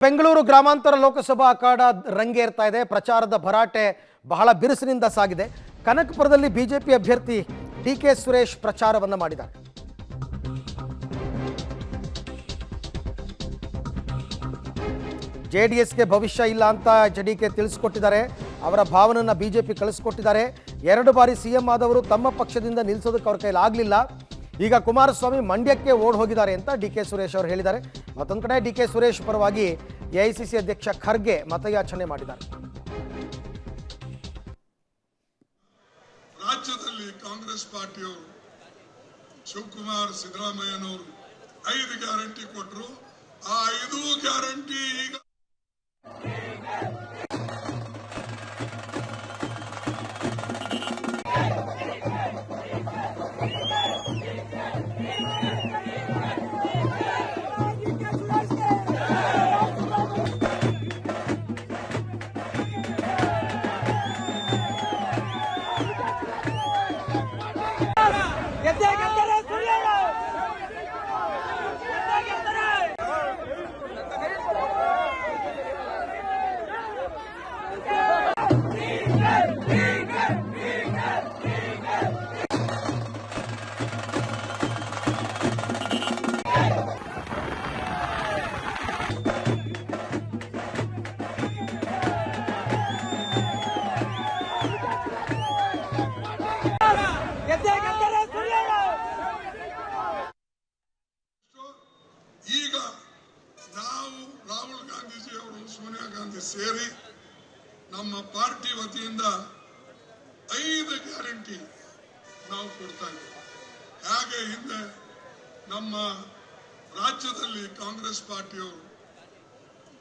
ಬೆಂಗಳೂರು ಗ್ರಾಮಾಂತರ ಲೋಕಸಭಾ ಅಖಾಡ ರಂಗೇರ್ತಾ ಇದೆ. ಪ್ರಚಾರದ ಭರಾಟೆ ಬಹಳ ಬಿರುಸಿನಿಂದ ಸಾಗಿದೆ. ಕನಕಪುರದಲ್ಲಿ ಬಿಜೆಪಿ ಅಭ್ಯರ್ಥಿ ಡಿಕೆ ಸುರೇಶ್ ಪ್ರಚಾರವನ್ನು ಮಾಡಿದ್ದಾರೆ. ಜೆಡಿಎಸ್ಗೆ ಭವಿಷ್ಯ ಇಲ್ಲ ಅಂತ ಡಿಕೆ ತಿಳಿಸಿಕೊಟ್ಟಿದ್ದಾರೆ. ಅವರ ಭಾವನೆಯನ್ನು ಬಿಜೆಪಿ ಕಳಿಸಿಕೊಟ್ಟಿದ್ದಾರೆ. 2 ಬಾರಿ ಸಿಎಂ ಆದವರು ತಮ್ಮ ಪಕ್ಷದಿಂದ ನಿಲ್ಲಿಸೋದಕ್ಕೆ ಅವ್ರ ಕೈಲಿ ಆಗಲಿಲ್ಲ. ಈಗ ಕುಮಾರಸ್ವಾಮಿ ಮಂಡ್ಯಕ್ಕೆ ಓಡ್ ಹೋಗಿದ್ದಾರೆ ಅಂತ ಡಿಕೆ ಸುರೇಶ್ ಅವರು ಹೇಳಿದ್ದಾರೆ. ಮತ್ತೊಂದು ಕಡೆ ಡಿಕೆ ಸುರೇಶ್ ಪರವಾಗಿ ಎಐಸಿಸಿ ಅಧ್ಯಕ್ಷ ಖರ್ಗೆ ಮತಯಾಚನೆ ಮಾಡಿದ್ದಾರೆ. ರಾಜ್ಯದಲ್ಲಿ ಕಾಂಗ್ರೆಸ್ ಪಾರ್ಟಿಯವರು ಶಿವಕುಮಾರ್ ಸಿದ್ದರಾಮಯ್ಯನವರು 5 ಗ್ಯಾರಂಟಿ ಕೊಟ್ಟರು. ಆ 5 ಗ್ಯಾರಂಟಿ ಈಗ ಈಗ ನಾವು ರಾಹುಲ್ ಗಾಂಧೀಜಿ ಅವರು ಸೋನಿಯಾ ಗಾಂಧಿ ಸೇರಿ ನಮ್ಮ ಪಾರ್ಟಿ ವತಿಯಿಂದ 5 ಗ್ಯಾರಂಟಿ ನಾವು ಕೊಡ್ತಾ ಇದ್ದೇವೆ. ಹಾಗೆ ಹಿಂದೆ ನಮ್ಮ ರಾಜ್ಯದಲ್ಲಿ ಕಾಂಗ್ರೆಸ್ ಪಾರ್ಟಿಯವರು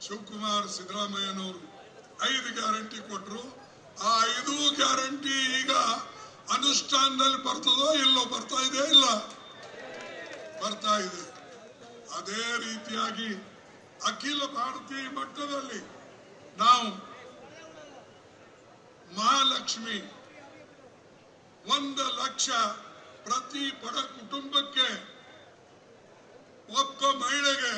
ಶಿವಕುಮಾರ್ ಸಿದ್ದರಾಮಯ್ಯನವರು 5 ಗ್ಯಾರಂಟಿ ಕೊಟ್ಟರು. ಆ 5 ಗ್ಯಾರಂಟಿ ಈಗ ಅನುಷ್ಠಾನದಲ್ಲಿ ಬರ್ತದೋ ಇಲ್ಲೋ? ಬರ್ತಾ ಇದೆ, ಇಲ್ಲ ಬರ್ತಾ ಇದೆ. ಅದೇ ರೀತಿಯಾಗಿ ಅಖಿಲ ಭಾರತೀಯ ಮಟ್ಟದಲ್ಲಿ ನಾವು ಮಹಾಲಕ್ಷ್ಮಿ 1 ಲಕ್ಷ ಪ್ರತಿ ಬಡ ಕುಟುಂಬಕ್ಕೆ ಒಬ್ಬ ಮಹಿಳೆಗೆ